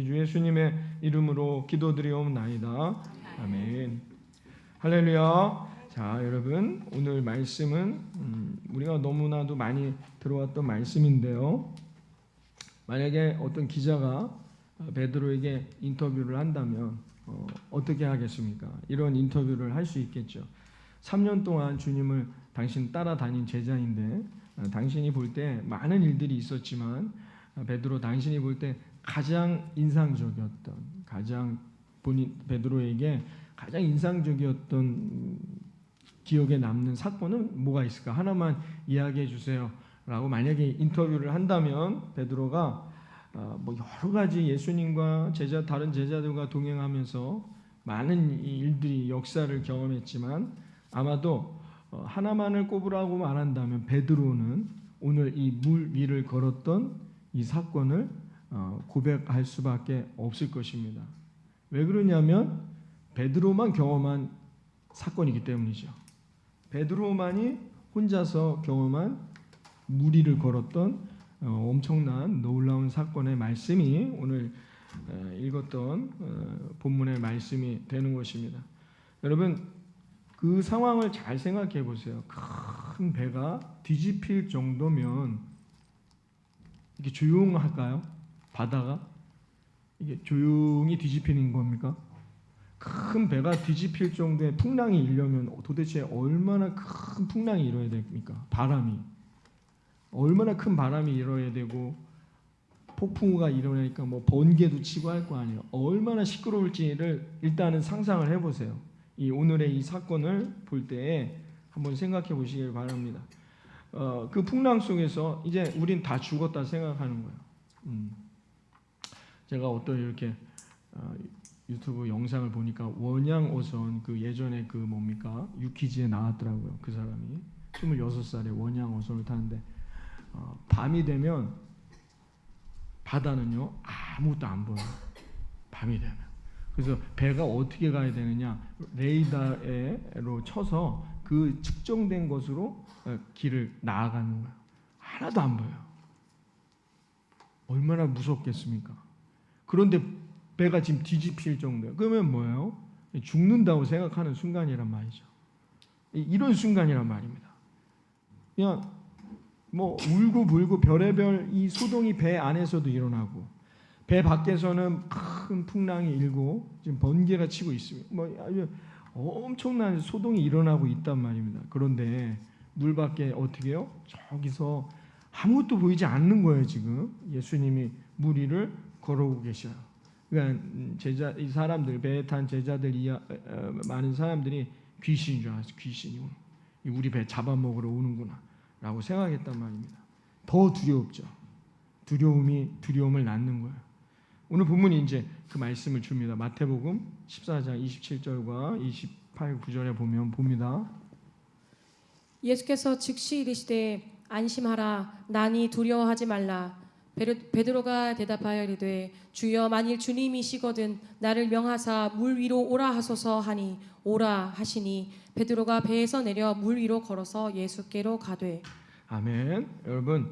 주 예수님의 이름으로 기도드리옵나이다. 아멘. 할렐루야. 자, 여러분, 오늘 말씀은 우리가 너무나도 많이 들어왔던 말씀인데요. 만약에 어떤 기자가 베드로에게 인터뷰를 한다면 어떻게 하겠습니까? 이런 인터뷰를 할 수 있겠죠. 3년 동안 주님을 당신 따라다닌 제자인데 당신이 볼 때 많은 일들이 있었지만 베드로, 당신이 볼 때 가장 인상적이었던, 베드로에게 가장 인상적이었던 기억에 남는 사건은 뭐가 있을까? 하나만 이야기해 주세요 라고 만약에 인터뷰를 한다면 베드로가 여러 가지 예수님과 다른 제자들과 동행하면서 많은 일들이, 역사를 경험했지만 아마도 하나만을 꼽으라고 말한다면 베드로는 오늘 이 물 위를 걸었던 이 사건을 고백할 수밖에 없을 것입니다. 왜 그러냐면 베드로만 경험한 사건이기 때문이죠. 베드로만이 혼자서 경험한 물 위를 걸었던 엄청난 놀라운 사건의 말씀이 오늘 읽었던 본문의 말씀이 되는 것입니다. 여러분, 그 상황을 잘 생각해 보세요. 큰 배가 뒤집힐 정도면 이게 조용할까요? 바다가 이게 조용히 뒤집히는 겁니까? 큰 배가 뒤집힐 정도의 풍랑이 일려면 도대체 얼마나 큰 풍랑이 일어야 됩니까? 바람이 얼마나 큰 바람이 일어야 되고 폭풍우가 일어나니까 번개도 치고 할 거 아니에요. 얼마나 시끄러울지를 일단은 상상을 해보세요. 이 오늘의 이 사건을 볼 때에 한번 생각해 보시길 바랍니다. 그 풍랑 속에서 이제 우린 다 죽었다 생각하는 거예요. 제가 어떤 이렇게 유튜브 영상을 보니까 원양어선, 그 예전에 그 뭡니까 유퀴즈에 나왔더라고요. 그 사람이 26살에 원양어선을 타는데 밤이 되면 바다는요 아무것도 안 보여요. 밤이 되면. 그래서 배가 어떻게 가야 되느냐, 레이더로 쳐서 그 측정된 것으로 길을 나아가는 거예요. 하나도 안 보여요. 얼마나 무섭겠습니까? 그런데 배가 지금 뒤집힐 정도예요. 그러면 뭐예요? 죽는다고 생각하는 순간이란 말이죠. 이런 순간이란 말입니다. 그냥 울고불고 별의별 이 소동이 배 안에서도 일어나고 배 밖에서는 큰 풍랑이 일고 지금 번개가 치고 있습니다. 아주 엄청난 소동이 일어나고 있단 말입니다. 그런데 물 밖에 어떻게 해요? 저기서 아무것도 보이지 않는 거예요. 지금 예수님이 물 위를 걸어오고 계셔요. 그러니까 이 사람들, 배에 탄 제자들, 많은 사람들이 귀신인 줄 알았어요. 귀신이 우리 배 잡아먹으러 오는구나 라고 생각했단 말입니다. 더 두려웠죠. 두려움을 낳는 거예요. 오늘 본문이 이제 그 말씀을 줍니다. 마태복음 14장 27절과 28, 9절에 보면 봅니다. 예수께서 즉시 이르시되 안심하라, 나니 두려워하지 말라. 베드로가 대답하여 이르되 주여, 만일 주님이시거든 나를 명하사 물 위로 오라 하소서 하니 오라 하시니 베드로가 배에서 내려 물 위로 걸어서 예수께로 가되. 아멘. 여러분,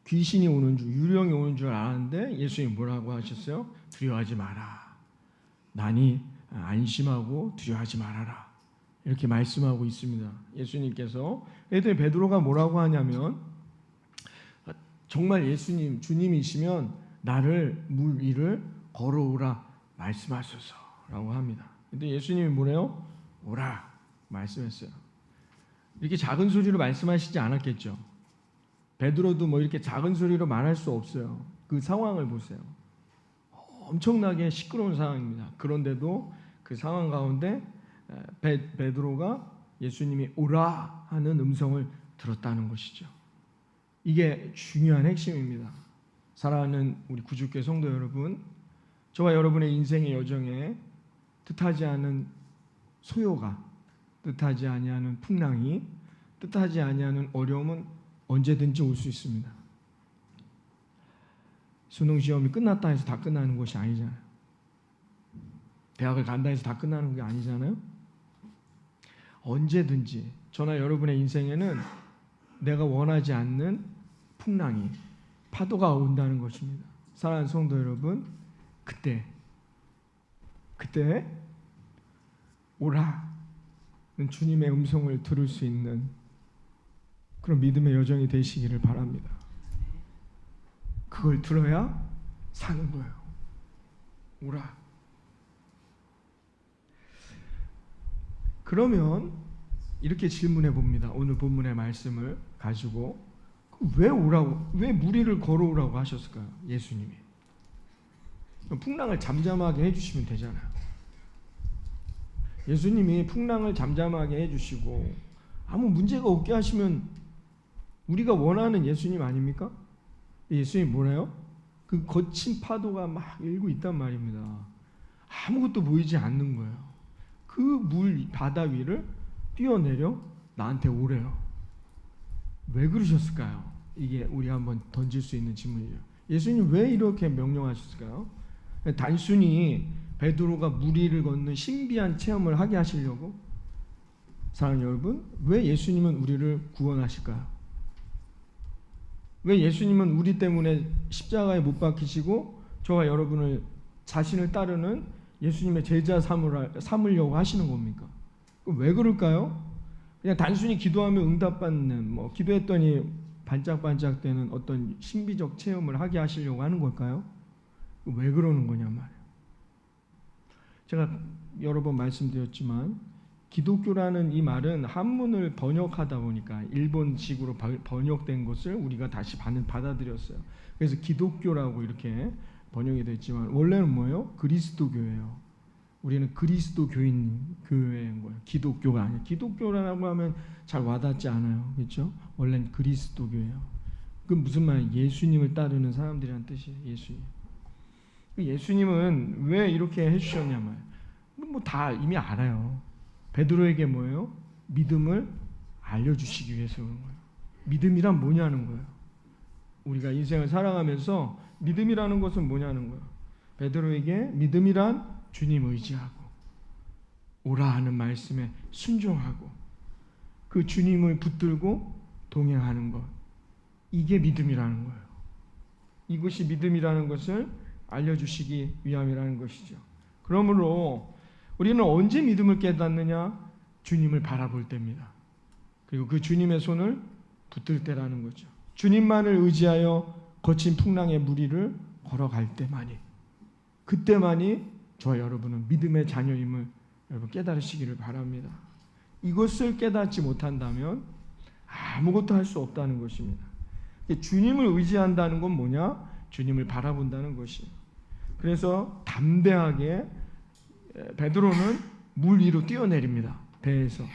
귀신이 오는 줄, 유령이 오는 줄 알았는데 예수님이 뭐라고 하셨어요? 두려워하지 마라. 나니 안심하고 두려워하지 말아라. 이렇게 말씀하고 있습니다. 예수님께서. 그랬더니 베드로가 뭐라고 하냐면 정말 예수님, 주님이시면 나를 물 위를 걸어오라 말씀하소서라고 합니다. 근데 예수님이 뭐래요? 오라 말씀했어요. 이렇게 작은 소리로 말씀하시지 않았겠죠. 베드로도 이렇게 작은 소리로 말할 수 없어요. 그 상황을 보세요. 엄청나게 시끄러운 상황입니다. 그런데도 그 상황 가운데 베드로가 예수님이 오라 하는 음성을 들었다는 것이죠. 이게 중요한 핵심입니다. 사랑하는 우리 구주교회 성도 여러분, 저와 여러분의 인생의 여정에 뜻하지 않은 소요가, 뜻하지 아니하는 풍랑이, 뜻하지 아니하는 어려움은 언제든지 올 수 있습니다. 수능 시험이 끝났다 해서 다 끝나는 것이 아니잖아요. 대학을 간다 해서 다 끝나는 게 아니잖아요. 언제든지 저나 여러분의 인생에는 내가 원하지 않는 풍랑이, 파도가 온다는 것입니다. 사랑하는 성도 여러분, 그때 오라는 주님의 음성을 들을 수 있는 그런 믿음의 여정이 되시기를 바랍니다. 그걸 들어야 사는 거예요. 오라. 그러면 이렇게 질문해 봅니다. 오늘 본문의 말씀을 가지고 왜 오라고, 왜 무리를 걸어오라고 하셨을까요? 예수님이 풍랑을 잠잠하게 해주시면 되잖아요. 예수님이 풍랑을 잠잠하게 해주시고 아무 문제가 없게 하시면 우리가 원하는 예수님 아닙니까? 예수님 뭐래요? 그 거친 파도가 막 일고 있단 말입니다. 아무것도 보이지 않는 거예요. 그 물 바다 위를 뛰어내려 나한테 오래요. 왜 그러셨을까요? 이게 우리 한번 던질 수 있는 질문이죠. 예수님 왜 이렇게 명령하셨을까요? 단순히 베드로가 물 위를 걷는 신비한 체험을 하게 하시려고? 사랑하는 여러분, 왜 예수님은 우리를 구원하실까요? 왜 예수님은 우리 때문에 십자가에 못 박히시고 저와 여러분을 자신을 따르는 예수님의 제자 삼으려고 하시는 겁니까? 왜 그럴까요? 그냥 단순히 기도하면 응답받는, 기도했더니 반짝반짝되는 어떤 신비적 체험을 하게 하시려고 하는 걸까요? 왜 그러는 거냐 말이에요. 제가 여러 번 말씀드렸지만 기독교라는 이 말은 한문을 번역하다 보니까 일본식으로 번역된 것을 우리가 다시 받아들였어요. 그래서 기독교라고 이렇게 번역이 됐지만 원래는 뭐예요? 그리스도교예요. 우리는 그리스도교인 교회인 거예요. 기독교가 아니에요. 기독교라고 하면 잘 와닿지 않아요. 그렇죠? 원래는 그리스도교예요. 그 무슨 말이에요? 예수님을 따르는 사람들이란 뜻이에요. 예수님. 예수님은 왜 이렇게 해주셨냐 말이에요. 다 이미 알아요. 베드로에게 뭐예요? 믿음을 알려주시기 위해서 그런 거예요. 믿음이란 뭐냐는 거예요. 우리가 인생을 살아가면서 믿음이라는 것은 뭐냐는 거예요. 베드로에게 믿음이란 주님 의지하고 오라 하는 말씀에 순종하고 그 주님을 붙들고 동행하는 것, 이게 믿음이라는 거예요. 이것이 믿음이라는 것을 알려주시기 위함이라는 것이죠. 그러므로 우리는 언제 믿음을 깨닫느냐? 주님을 바라볼 때입니다. 그리고 그 주님의 손을 붙들 때라는 거죠. 주님만을 의지하여 거친 풍랑의 무리를 걸어갈 때만이, 그때만이 저와 여러분은 믿음의 자녀임을 여러분 깨달으시기를 바랍니다. 이것을 깨닫지 못한다면 아무것도 할 수 없다는 것입니다. 주님을 의지한다는 건 뭐냐? 주님을 바라본다는 것이에요. 그래서 담대하게 베드로는 물 위로 뛰어내립니다. 배에서.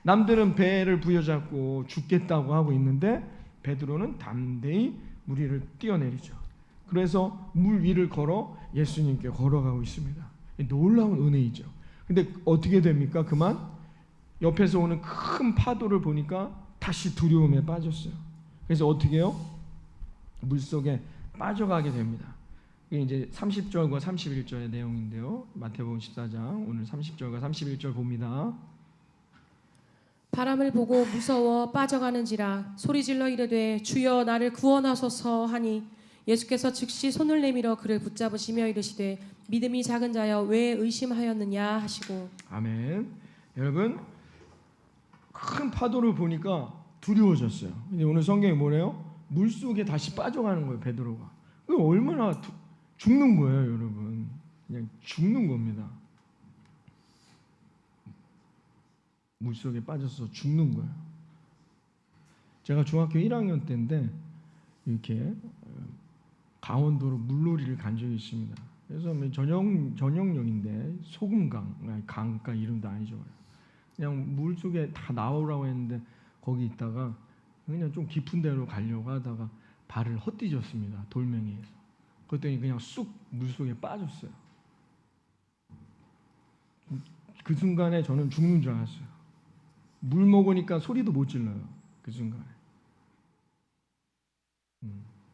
남들은 배를 부여잡고 죽겠다고 하고 있는데 베드로는 담대히 물 위를 뛰어내리죠. 그래서 물 위를 걸어 예수님께 걸어가고 있습니다. 놀라운 은혜이죠. 근데 어떻게 됩니까? 그만 옆에서 오는 큰 파도를 보니까 다시 두려움에 빠졌어요. 그래서 어떻게 해요? 물속에 빠져가게 됩니다. 이게 이제 30절과 31절의 내용인데요. 마태복음 14장 오늘 30절과 31절 봅니다. 바람을 보고 무서워 빠져가는지라 소리질러 이르되 주여 나를 구원하소서 하니 예수께서 즉시 손을 내밀어 그를 붙잡으시며 이르시되 믿음이 작은 자여 왜 의심하였느냐 하시고. 아멘. 여러분 큰 파도를 보니까 두려워졌어요. 근데 오늘 성경이 뭐래요? 물속에 다시 빠져가는 거예요. 베드로가. 얼마나 죽는 거예요, 여러분. 그냥 죽는 겁니다. 물속에 빠져서 죽는 거예요. 제가 중학교 1학년 때인데 이렇게 강원도로 물놀이를 간 적이 있습니다. 그래서 전용역인데 소금강, 강가 이름도 아니죠. 그냥 물속에 다 나오라고 했는데 거기 있다가 그냥 좀 깊은 데로 가려고 하다가 발을 헛디뎠습니다. 돌멩이에서. 그랬더니 그냥 쑥 물속에 빠졌어요. 그 순간에 저는 죽는 줄 알았어요. 물 먹으니까 소리도 못 질러요. 그 순간에.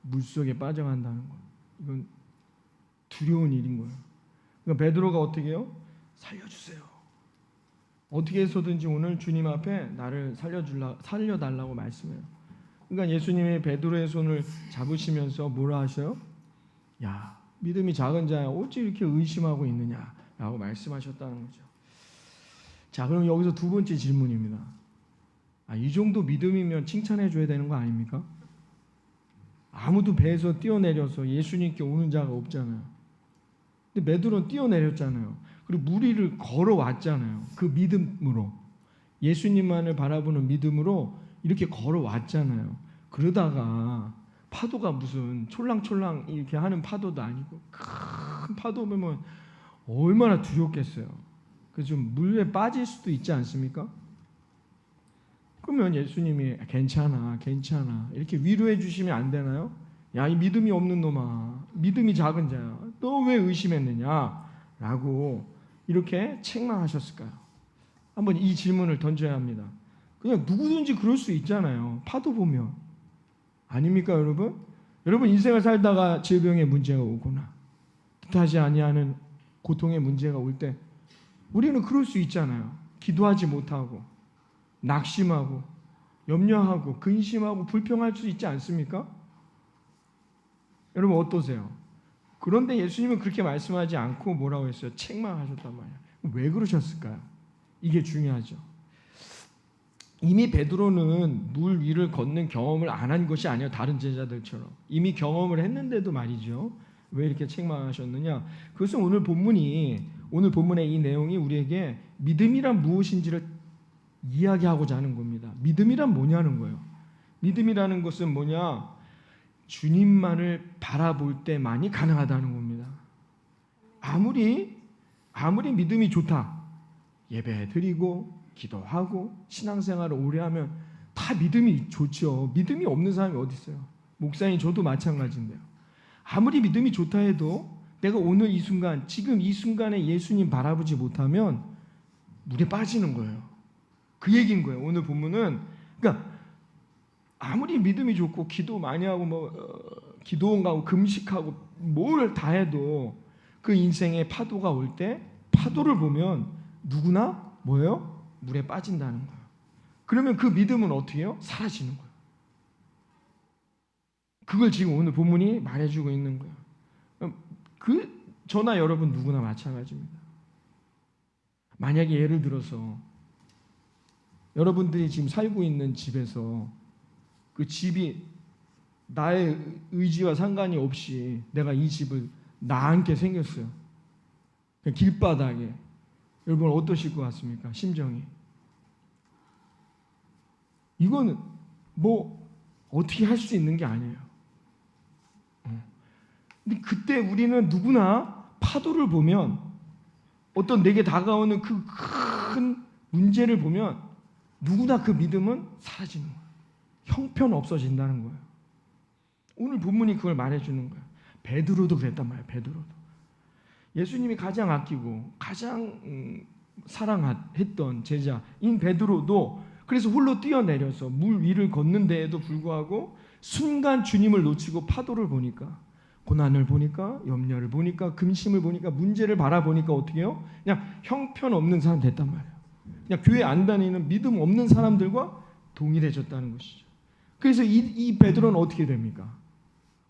물속에 빠져간다는 거. 이건 두려운 일인 거예요. 그러니까 베드로가 어떻게 해요? 살려주세요. 어떻게 해서든지 오늘 주님 앞에 나를 살려달라고 말씀해요. 그러니까 예수님이 베드로의 손을 잡으시면서 뭐라 하셔요? 야, 믿음이 작은 자야 어찌 이렇게 의심하고 있느냐라고 말씀하셨다는 거죠. 자, 그럼 여기서 두 번째 질문입니다. 이 정도 믿음이면 칭찬해 줘야 되는 거 아닙니까? 아무도 배에서 뛰어내려서 예수님께 오는 자가 없잖아요. 근데 베드로는 뛰어내렸잖아요. 그리고 물 위를 걸어왔잖아요. 그 믿음으로, 예수님만을 바라보는 믿음으로 이렇게 걸어왔잖아요. 그러다가 파도가 무슨 촐랑촐랑 이렇게 하는 파도도 아니고 큰 파도 보면 얼마나 두렵겠어요. 그래서 좀 물에 빠질 수도 있지 않습니까? 그러면 예수님이 괜찮아 이렇게 위로해 주시면 안 되나요? 야, 이 믿음이 없는 놈아, 믿음이 작은 자야, 너 왜 의심했느냐 라고 이렇게 책망하셨을까요? 한번 이 질문을 던져야 합니다. 그냥 누구든지 그럴 수 있잖아요. 파도 보면. 아닙니까 여러분? 여러분 인생을 살다가 질병의 문제가 오거나 뜻하지 아니하는 고통의 문제가 올 때 우리는 그럴 수 있잖아요. 기도하지 못하고 낙심하고 염려하고 근심하고 불평할 수 있지 않습니까? 여러분 어떠세요? 그런데 예수님은 그렇게 말씀하지 않고 뭐라고 했어요? 책망하셨단 말이에요. 왜 그러셨을까요? 이게 중요하죠. 이미 베드로는 물 위를 걷는 경험을 안 한 것이 아니에요. 다른 제자들처럼 이미 경험을 했는데도 말이죠. 왜 이렇게 책망하셨느냐? 그것은 오늘 본문의 이 내용이 우리에게 믿음이란 무엇인지를 이야기하고자 하는 겁니다. 믿음이란 뭐냐는 거예요. 믿음이라는 것은 뭐냐? 주님만을 바라볼 때만이 가능하다는 겁니다. 아무리 믿음이 좋다, 예배 드리고 기도하고 신앙생활을 오래 하면 다 믿음이 좋죠. 믿음이 없는 사람이 어디 있어요? 목사님 저도 마찬가지인데요. 아무리 믿음이 좋다 해도 내가 오늘 이 순간, 지금 이 순간에 예수님 바라보지 못하면 물에 빠지는 거예요. 그 얘기인 거예요. 오늘 본문은. 그러니까 아무리 믿음이 좋고 기도 많이 하고 기도원 가고 금식하고 뭘 다 해도 그 인생에 파도가 올 때 파도를 보면 누구나 뭐예요? 물에 빠진다는 거예요. 그러면 그 믿음은 어떻게 해요? 사라지는 거예요. 그걸 지금 오늘 본문이 말해주고 있는 거예요. 저나 여러분 누구나 마찬가지입니다. 만약에 예를 들어서 여러분들이 지금 살고 있는 집에서 그 집이 나의 의지와 상관이 없이 내가 이 집을 나앉게 생겼어요. 그냥 길바닥에. 여러분 어떠실 것 같습니까? 심정이. 이거는 어떻게 할 수 있는 게 아니에요. 근데 그때 우리는 누구나 파도를 보면 어떤 내게 다가오는 그 큰 문제를 보면 누구나 그 믿음은 사라지는 거예요. 형편 없어진다는 거예요. 오늘 본문이 그걸 말해주는 거예요. 베드로도 그랬단 말이에요. 베드로도. 예수님이 가장 아끼고 가장 사랑했던 제자인 베드로도 그래서 홀로 뛰어내려서 물 위를 걷는 데에도 불구하고 순간 주님을 놓치고 파도를 보니까, 고난을 보니까, 염려를 보니까, 근심을 보니까, 문제를 바라보니까 어떻게 해요? 그냥 형편없는 사람 됐단 말이에요. 그냥 교회 안 다니는 믿음 없는 사람들과 동일해졌다는 것이죠. 그래서 이 베드로는 어떻게 됩니까?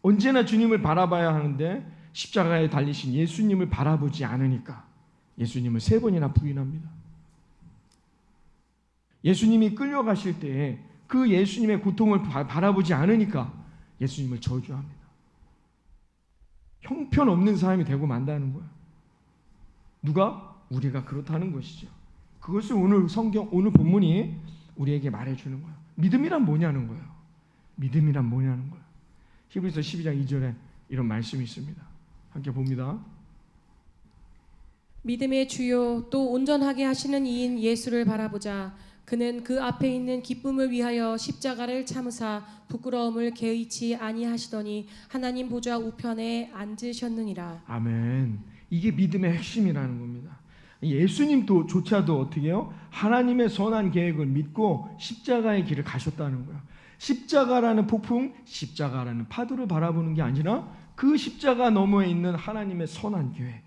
언제나 주님을 바라봐야 하는데 십자가에 달리신 예수님을 바라보지 않으니까 예수님을 3번이나 부인합니다. 예수님이 끌려가실 때 그 예수님의 고통을 바라보지 않으니까 예수님을 저주합니다. 형편없는 사람이 되고 만다는 거예요. 누가? 우리가 그렇다는 것이죠. 그것을 오늘 본문이 우리에게 말해주는 거예요. 믿음이란 뭐냐는 거예요. 믿음이란 뭐냐는 거예요. 히브리서 12장 2절에 이런 말씀이 있습니다. 함께 봅니다. 믿음의 주요 또 온전하게 하시는 이인 예수를 바라보자. 그는 그 앞에 있는 기쁨을 위하여 십자가를 참으사 부끄러움을 개의치 아니하시더니 하나님 보좌 우편에 앉으셨느니라. 아멘. 이게 믿음의 핵심이라는 겁니다. 예수님도 조차도 어떻게 해요? 하나님의 선한 계획을 믿고 십자가의 길을 가셨다는 거예요. 십자가라는 폭풍, 십자가라는 파도를 바라보는 게 아니라 그 십자가 너머에 있는 하나님의 선한 계획,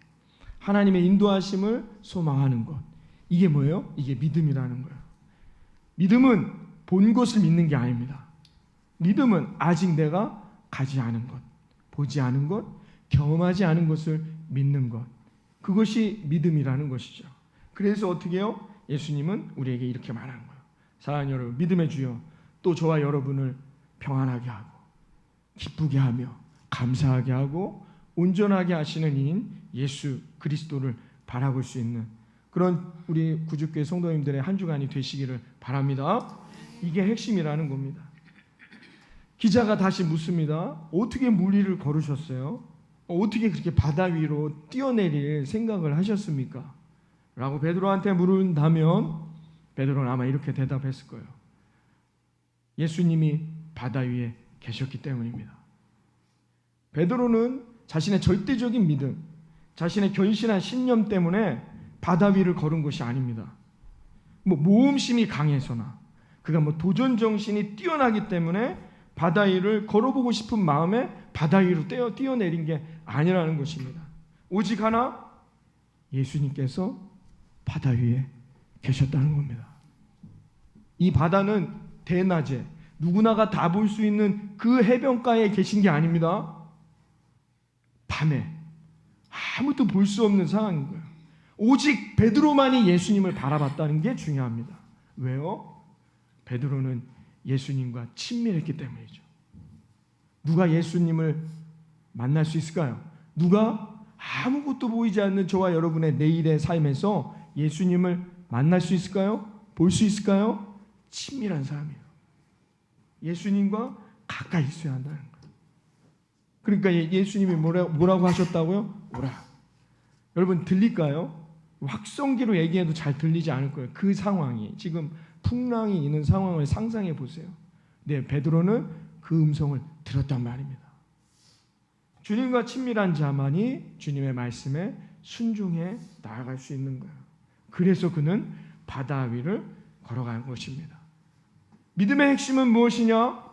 하나님의 인도하심을 소망하는 것. 이게 뭐예요? 이게 믿음이라는 거예요. 믿음은 본 것을 믿는 게 아닙니다. 믿음은 아직 내가 가지 않은 것, 보지 않은 것, 경험하지 않은 것을 믿는 것, 그것이 믿음이라는 것이죠. 그래서 어떻게 해요? 예수님은 우리에게 이렇게 말하는 거예요. 사랑하는 여러분, 믿음의 주여 또 저와 여러분을 평안하게 하고 기쁘게 하며 감사하게 하고 온전하게 하시는 이인 예수 그리스도를 바라볼 수 있는 그런 우리 구주교회 성도님들의 한 주간이 되시기를 바랍니다. 이게 핵심이라는 겁니다. 기자가 다시 묻습니다. 어떻게 물리를 걸으셨어요? 어떻게 그렇게 바다 위로 뛰어내릴 생각을 하셨습니까? 라고 베드로한테 물은다면 베드로는 아마 이렇게 대답했을 거예요. 예수님이 바다 위에 계셨기 때문입니다. 베드로는 자신의 절대적인 믿음, 자신의 견실한 신념 때문에 바다 위를 걸은 것이 아닙니다. 모험심이 강해서나 그가 도전 정신이 뛰어나기 때문에 바다 위를 걸어보고 싶은 마음에 바다 위로 뛰어내린 게 아니라는 것입니다. 오직 하나, 예수님께서 바다 위에 계셨다는 겁니다. 이 바다는 대낮에 누구나가 다 볼 수 있는 그 해변가에 계신 게 아닙니다. 밤에 아무도 볼 수 없는 상황인 거예요. 오직 베드로만이 예수님을 바라봤다는 게 중요합니다. 왜요? 베드로는 예수님과 친밀했기 때문이죠. 누가 예수님을 만날 수 있을까요? 누가 아무것도 보이지 않는 저와 여러분의 내일의 삶에서 예수님을 만날 수 있을까요? 볼 수 있을까요? 친밀한 사람이에요. 예수님과 가까이 있어야 한다는 거예요. 그러니까 예수님이 뭐라고 하셨다고요? 오라. 여러분 들릴까요? 확성기로 얘기해도 잘 들리지 않을 거예요. 그 상황이 지금 풍랑이 있는 상황을 상상해 보세요. 네, 베드로는 그 음성을 들었단 말입니다. 주님과 친밀한 자만이 주님의 말씀에 순종해 나아갈 수 있는 거예요. 그래서 그는 바다 위를 걸어간 것입니다. 믿음의 핵심은 무엇이냐?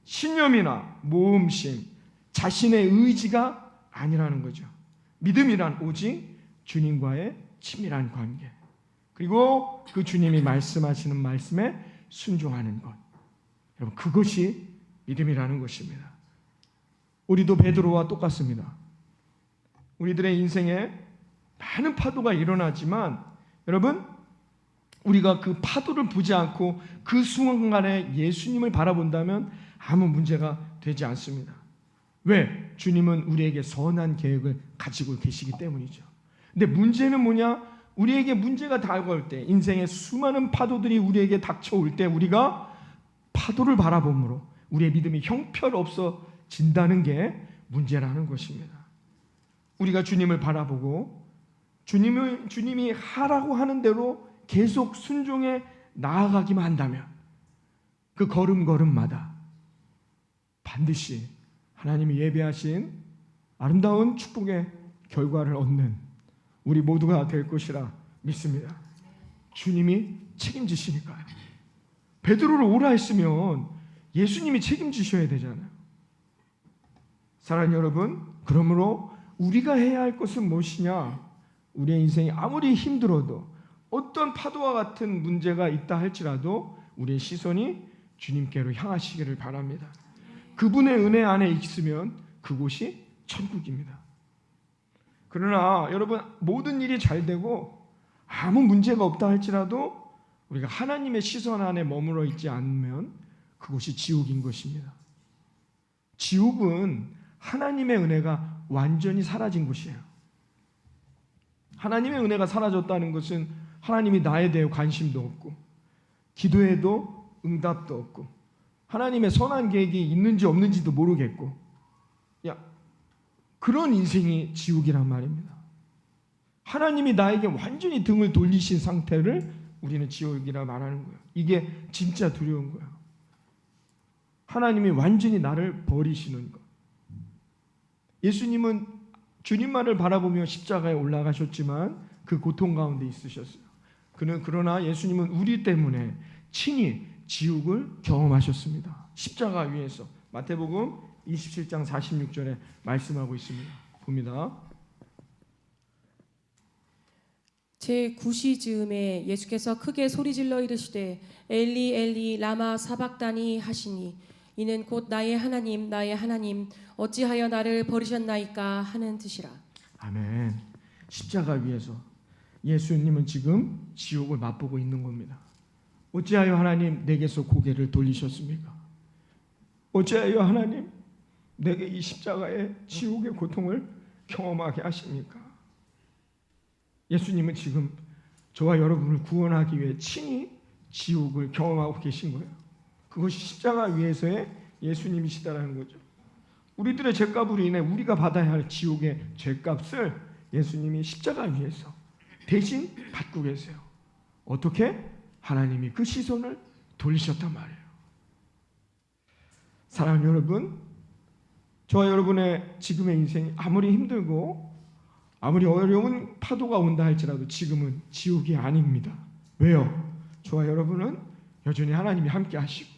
신념이나 모험심, 자신의 의지가 아니라는 거죠. 믿음이란 오직 주님과의 친밀한 관계, 그리고 그 주님이 말씀하시는 말씀에 순종하는 것. 여러분, 그것이 믿음이라는 것입니다. 우리도 베드로와 똑같습니다. 우리들의 인생에 많은 파도가 일어나지만 여러분, 우리가 그 파도를 보지 않고 그 순간에 예수님을 바라본다면 아무 문제가 되지 않습니다. 왜? 주님은 우리에게 선한 계획을 가지고 계시기 때문이죠. 근데 문제는 뭐냐? 우리에게 문제가 다가올 때, 인생의 수많은 파도들이 우리에게 닥쳐올 때 우리가 파도를 바라봄으로 우리의 믿음이 형편없어진다는 게 문제라는 것입니다. 우리가 주님을 바라보고 주님이 하라고 하는 대로 계속 순종해 나아가기만 한다면 그 걸음걸음마다 반드시 하나님이 예비하신 아름다운 축복의 결과를 얻는 우리 모두가 될 것이라 믿습니다. 주님이 책임지시니까요. 베드로를 오라 했으면 예수님이 책임지셔야 되잖아요. 사랑하는 여러분, 그러므로 우리가 해야 할 것은 무엇이냐? 우리의 인생이 아무리 힘들어도 어떤 파도와 같은 문제가 있다 할지라도 우리의 시선이 주님께로 향하시기를 바랍니다. 그분의 은혜 안에 있으면 그곳이 천국입니다. 그러나 여러분, 모든 일이 잘 되고 아무 문제가 없다 할지라도 우리가 하나님의 시선 안에 머물러 있지 않으면 그곳이 지옥인 것입니다. 지옥은 하나님의 은혜가 완전히 사라진 곳이에요. 하나님의 은혜가 사라졌다는 것은 하나님이 나에 대해 관심도 없고 기도해도 응답도 없고 하나님의 선한 계획이 있는지 없는지도 모르겠고, 그런 인생이 지옥이란 말입니다. 하나님이 나에게 완전히 등을 돌리신 상태를 우리는 지옥이라 말하는 거예요. 이게 진짜 두려운 거예요. 하나님이 완전히 나를 버리시는 것. 예수님은 주님만을 바라보며 십자가에 올라가셨지만 그 고통 가운데 있으셨어요. 그러나 예수님은 우리 때문에 친히 지옥을 경험하셨습니다. 십자가 위에서. 마태복음 27장 46절에 말씀하고 있습니다. 봅니다. 제9시 즈음에 예수께서 크게 소리질러 이르시되 엘리 엘리 라마 사박다니 하시니 이는 곧 나의 하나님 어찌하여 나를 버리셨나이까 하는 뜻이라. 아멘. 십자가 위에서 예수님은 지금 지옥을 맛보고 있는 겁니다. 어찌하여 하나님 내게서 고개를 돌리셨습니까? 어찌하여 하나님 내게 이 십자가의 지옥의 고통을 경험하게 하십니까? 예수님은 지금 저와 여러분을 구원하기 위해 친히 지옥을 경험하고 계신 거예요. 그것이 십자가 위에서의 예수님이시다라는 거죠. 우리들의 죄값으로 인해 우리가 받아야 할 지옥의 죄값을 예수님이 십자가 위에서 대신 받고 계세요. 어떻게? 하나님이 그 시선을 돌리셨단 말이에요. 사랑하는 여러분, 저와 여러분의 지금의 인생이 아무리 힘들고 아무리 어려운 파도가 온다 할지라도 지금은 지옥이 아닙니다. 왜요? 저와 여러분은 여전히 하나님이 함께 하시고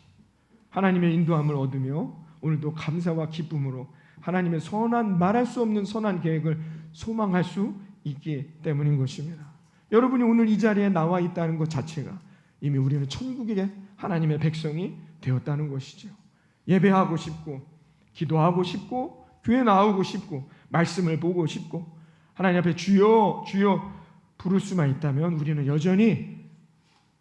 하나님의 인도함을 얻으며 오늘도 감사와 기쁨으로 하나님의 선한, 말할 수 없는 선한 계획을 소망할 수 있기 때문인 것입니다. 여러분이 오늘 이 자리에 나와 있다는 것 자체가 이미 우리는 천국의 하나님의 백성이 되었다는 것이죠. 예배하고 싶고 기도하고 싶고 교회 나오고 싶고 말씀을 보고 싶고 하나님 앞에 주여 주여 부를 수만 있다면 우리는 여전히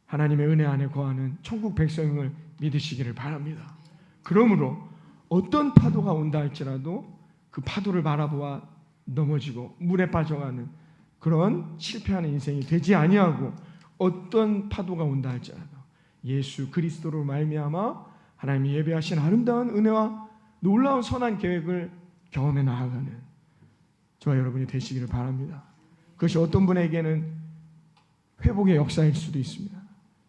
하나님의 은혜 안에 거하는 천국 백성을 믿으시기를 바랍니다. 그러므로 어떤 파도가 온다 할지라도 그 파도를 바라보아 넘어지고 물에 빠져가는 그런 실패하는 인생이 되지 아니하고 어떤 파도가 온다 할지라도 예수 그리스도로 말미암아 하나님이 예배하신 아름다운 은혜와 놀라운 선한 계획을 경험해 나아가는 저와 여러분이 되시기를 바랍니다. 그것이 어떤 분에게는 회복의 역사일 수도 있습니다.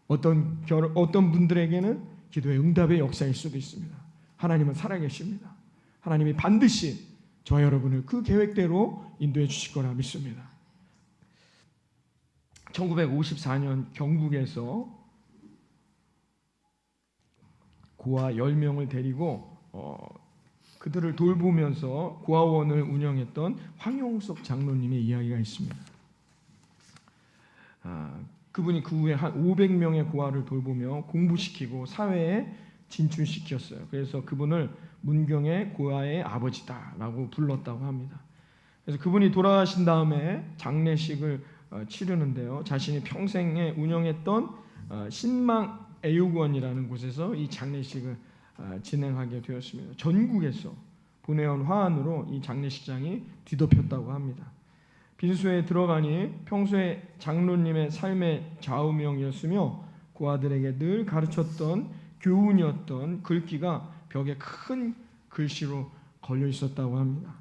어떤 분들에게는 기도의 응답의 역사일 수도 있습니다. 하나님은 살아계십니다. 하나님이 반드시 저와 여러분을 그 계획대로 인도해 주실 거라 믿습니다. 1954년 경북에서 고아 10명을 데리고 그들을 돌보면서 고아원을 운영했던 황용석 장로님의 이야기가 있습니다. 그분이 그 후에 한 500명의 고아를 돌보며 공부시키고 사회에 진출시켰어요. 그래서 그분을 문경의 고아의 아버지다라고 불렀다고 합니다. 그래서 그분이 돌아가신 다음에 장례식을 치르는데요. 자신이 평생에 운영했던 신망 애육원이라는 곳에서 이 장례식을 진행하게 되었습니다. 전국에서 보내온 화환으로 이 장례식장이 뒤덮였다고 합니다. 빈소에 들어가니 평소에 장로님의 삶의 좌우명이었으며 고아들에게 늘 가르쳤던 교훈이었던 글귀가 벽에 큰 글씨로 걸려 있었다고 합니다.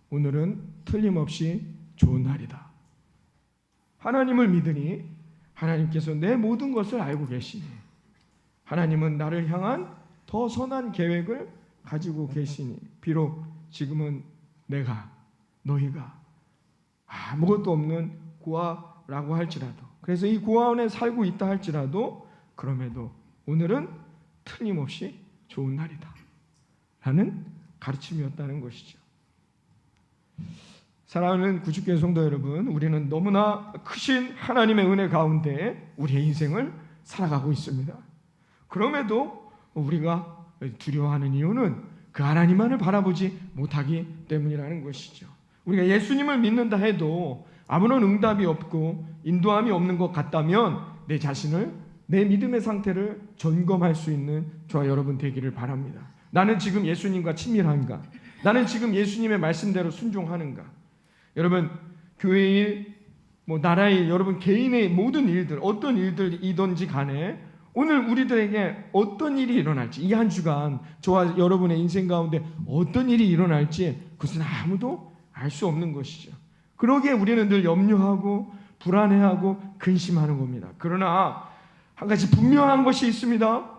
오늘은 틀림없이 좋은 날이다. 하나님을 믿으니 하나님께서 내 모든 것을 알고 계시니 하나님은 나를 향한 더 선한 계획을 가지고 계시니 비록 지금은 너희가 아무것도 없는 고아라고 할지라도 그래서 이 고아원에 살고 있다 할지라도 그럼에도 오늘은 틀림없이 좋은 날이다 라는 가르침이었다는 것이죠. 사랑하는 구주교회 성도 여러분, 우리는 너무나 크신 하나님의 은혜 가운데 우리의 인생을 살아가고 있습니다. 그럼에도 우리가 두려워하는 이유는 그 하나님만을 바라보지 못하기 때문이라는 것이죠. 우리가 예수님을 믿는다 해도 아무런 응답이 없고 인도함이 없는 것 같다면 내 자신을, 내 믿음의 상태를 점검할 수 있는 저와 여러분 되기를 바랍니다. 나는 지금 예수님과 친밀한가? 나는 지금 예수님의 말씀대로 순종하는가? 여러분, 교회 일, 나라의 일, 여러분 개인의 모든 일들, 어떤 일들이든지 간에 오늘 우리들에게 어떤 일이 일어날지, 이 한 주간 저와 여러분의 인생 가운데 어떤 일이 일어날지 그것은 아무도 알 수 없는 것이죠. 그러기에 우리는 늘 염려하고 불안해하고 근심하는 겁니다. 그러나 한 가지 분명한 것이 있습니다.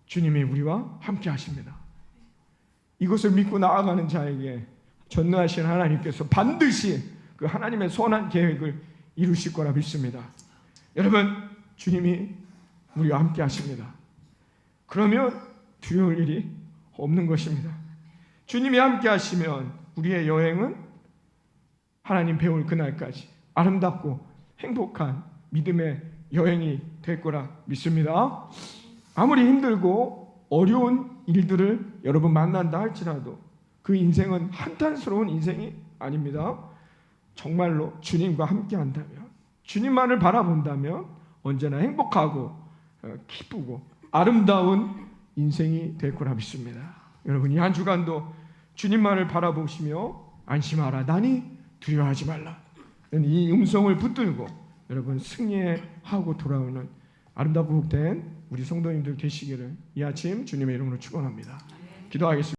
주님이 우리와 함께 하십니다. 이것을 믿고 나아가는 자에게 전능하신 하나님께서 반드시 그 하나님의 선한 계획을 이루실 거라 믿습니다. 여러분, 주님이 우리와 함께 하십니다. 그러면 두려울 일이 없는 것입니다. 주님이 함께 하시면 우리의 여행은 하나님 배울 그날까지 아름답고 행복한 믿음의 여행이 될 거라 믿습니다. 아무리 힘들고 어려운 일들을 여러분 만난다 할지라도 그 인생은 한탄스러운 인생이 아닙니다. 정말로 주님과 함께 한다면, 주님만을 바라본다면 언제나 행복하고 기쁘고 아름다운 인생이 될 거라 믿습니다. 여러분, 이 한 주간도 주님만을 바라보시며 안심하라, 나니 두려워하지 말라, 이 음성을 붙들고 여러분 승리하고 돌아오는 아름답고 복된 우리 성도님들 되시기를 이 아침 주님의 이름으로 축원합니다. 기도하겠습니다.